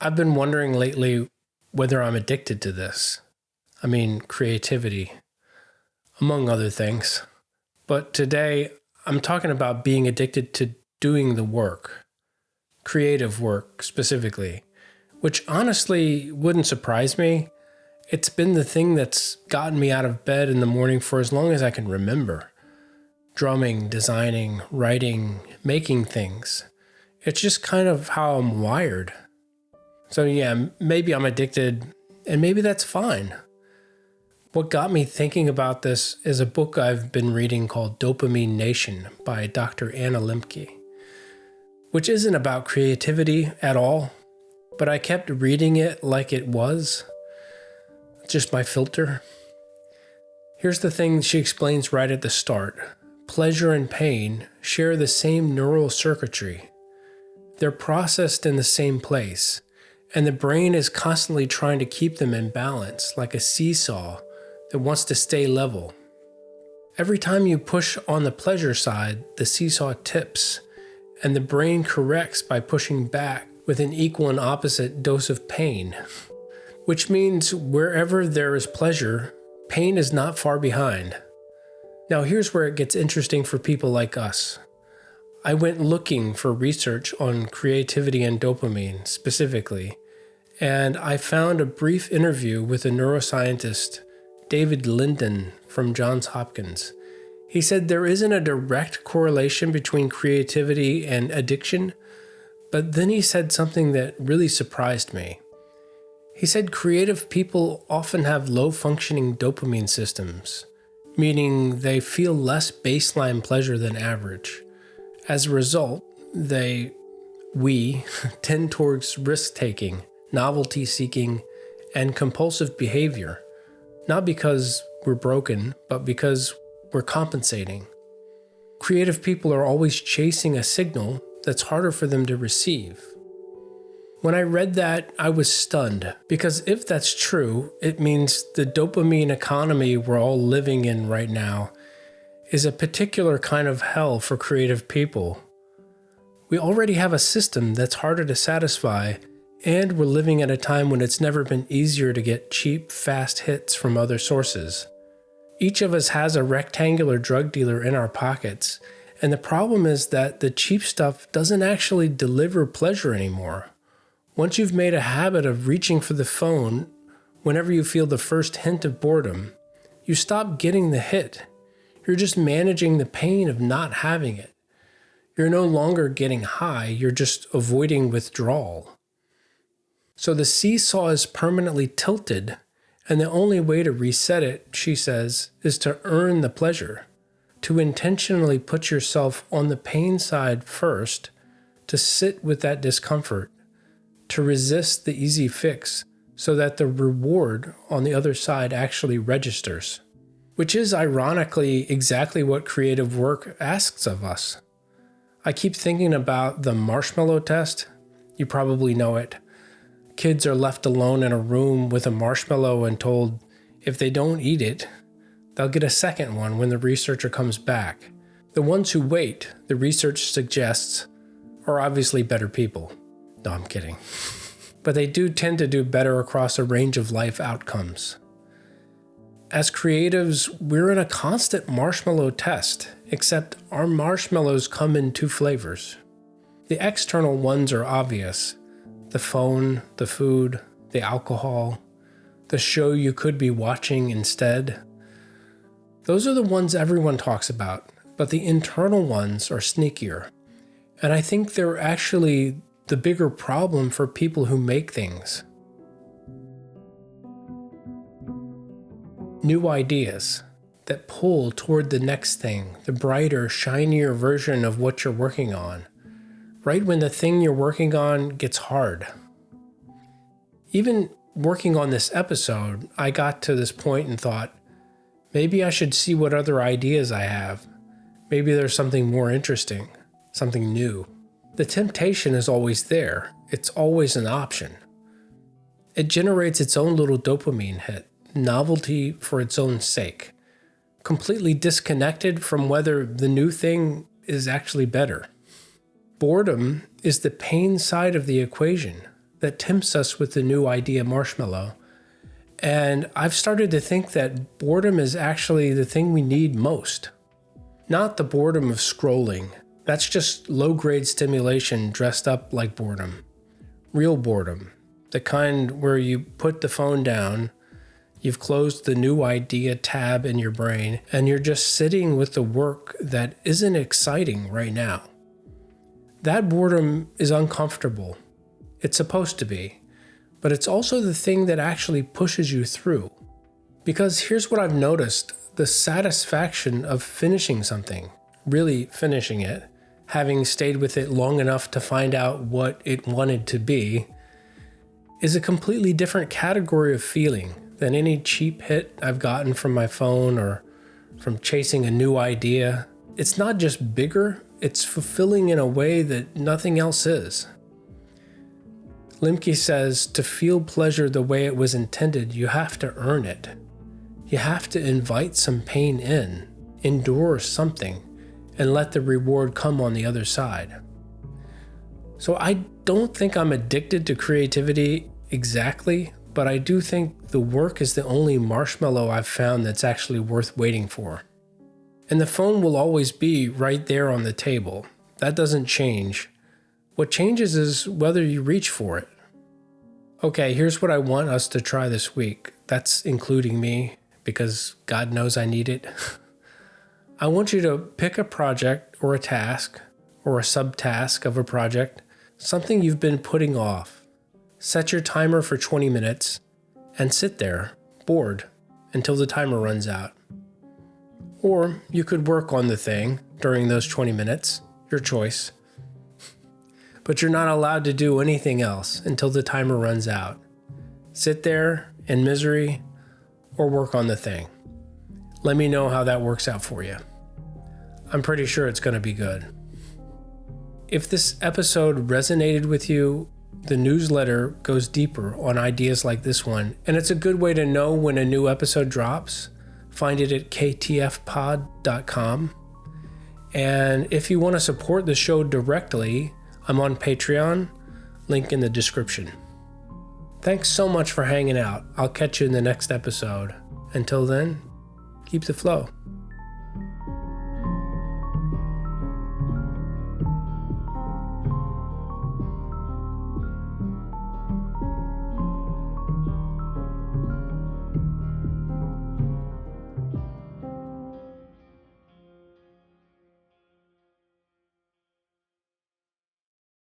I've been wondering lately whether I'm addicted to this. I mean, creativity, among other things. But today, I'm talking about being addicted to doing the work, creative work specifically, which honestly wouldn't surprise me. It's been the thing that's gotten me out of bed in the morning for as long as I can remember. Drumming, designing, writing, making things. It's just kind of how I'm wired. So yeah, maybe I'm addicted, and maybe that's fine. What got me thinking about this is a book I've been reading called Dopamine Nation by Dr. Anna Lembke, which isn't about creativity at all, but I kept reading it like it was, just my filter. Here's the thing she explains right at the start. Pleasure and pain share the same neural circuitry. They're processed in the same place, and the brain is constantly trying to keep them in balance, like a seesaw that wants to stay level. Every time you push on the pleasure side, the seesaw tips, and the brain corrects by pushing back with an equal and opposite dose of pain. Which means wherever there is pleasure, pain is not far behind. Now here's where it gets interesting for people like us. I went looking for research on creativity and dopamine specifically, and I found a brief interview with a neuroscientist, David Linden from Johns Hopkins. He said there isn't a direct correlation between creativity and addiction, but then he said something that really surprised me. He said creative people often have low-functioning dopamine systems, meaning they feel less baseline pleasure than average. As a result, we tend towards risk-taking, novelty-seeking, and compulsive behavior, not because we're broken, but because we're compensating. Creative people are always chasing a signal that's harder for them to receive. When I read that, I was stunned, because if that's true, it means the dopamine economy we're all living in right now is a particular kind of hell for creative people. We already have a system that's harder to satisfy, and we're living at a time when it's never been easier to get cheap, fast hits from other sources. Each of us has a rectangular drug dealer in our pockets, and the problem is that the cheap stuff doesn't actually deliver pleasure anymore. Once you've made a habit of reaching for the phone whenever you feel the first hint of boredom, you stop getting the hit. You're just managing the pain of not having it. You're no longer getting high, you're just avoiding withdrawal. So the seesaw is permanently tilted, and the only way to reset it, she says, is to earn the pleasure, to intentionally put yourself on the pain side first, to sit with that discomfort, to resist the easy fix so that the reward on the other side actually registers. Which is ironically exactly what creative work asks of us. I keep thinking about the marshmallow test. You probably know it. Kids are left alone in a room with a marshmallow and told if they don't eat it, they'll get a second one when the researcher comes back. The ones who wait, the research suggests, are obviously better people. No, I'm kidding. But they do tend to do better across a range of life outcomes. As creatives, we're in a constant marshmallow test, except our marshmallows come in two flavors. The external ones are obvious. The phone, the food, the alcohol, the show you could be watching instead. Those are the ones everyone talks about, but the internal ones are sneakier. And I think they're actually the bigger problem for people who make things. New ideas that pull toward the next thing, the brighter, shinier version of what you're working on, right when the thing you're working on gets hard. Even working on this episode, I got to this point and thought, maybe I should see what other ideas I have. Maybe there's something more interesting, something new. The temptation is always there. It's always an option. It generates its own little dopamine hit. Novelty for its own sake, completely disconnected from whether the new thing is actually better. Boredom is the pain side of the equation. that tempts us with the new idea marshmallow. And I've started to think that boredom is actually the thing we need most. Not the boredom of scrolling. That's just low-grade stimulation dressed up like boredom. Real boredom. The kind where you put the phone down, you've closed the new idea tab in your brain, and you're just sitting with the work that isn't exciting right now. That boredom is uncomfortable. It's supposed to be. But it's also the thing that actually pushes you through. Because here's what I've noticed. The satisfaction of finishing something, really finishing it, having stayed with it long enough to find out what it wanted to be, is a completely different category of feeling than any cheap hit I've gotten from my phone or from chasing a new idea. It's not just bigger, it's fulfilling in a way that nothing else is. Lembke says, to feel pleasure the way it was intended, you have to earn it. You have to invite some pain in, endure something, and let the reward come on the other side. So I don't think I'm addicted to creativity exactly, but I do think the work is the only marshmallow I've found that's actually worth waiting for. And the phone will always be right there on the table. That doesn't change. What changes is whether you reach for it. Okay, here's what I want us to try this week. That's including me, because God knows I need it. I want you to pick a project or a task or a subtask of a project, something you've been putting off. Set your timer for 20 minutes and sit there, bored, until the timer runs out. Or you could work on the thing during those 20 minutes, your choice. But you're not allowed to do anything else until the timer runs out. Sit there in misery or work on the thing. Let me know how that works out for you. I'm pretty sure it's going to be good. If this episode resonated with you, the newsletter goes deeper on ideas like this one, and it's a good way to know when a new episode drops. Find it at ktfpod.com. And if you want to support the show directly, I'm on Patreon, link in the description. Thanks so much for hanging out. I'll catch you in the next episode. Until then, keep the flow.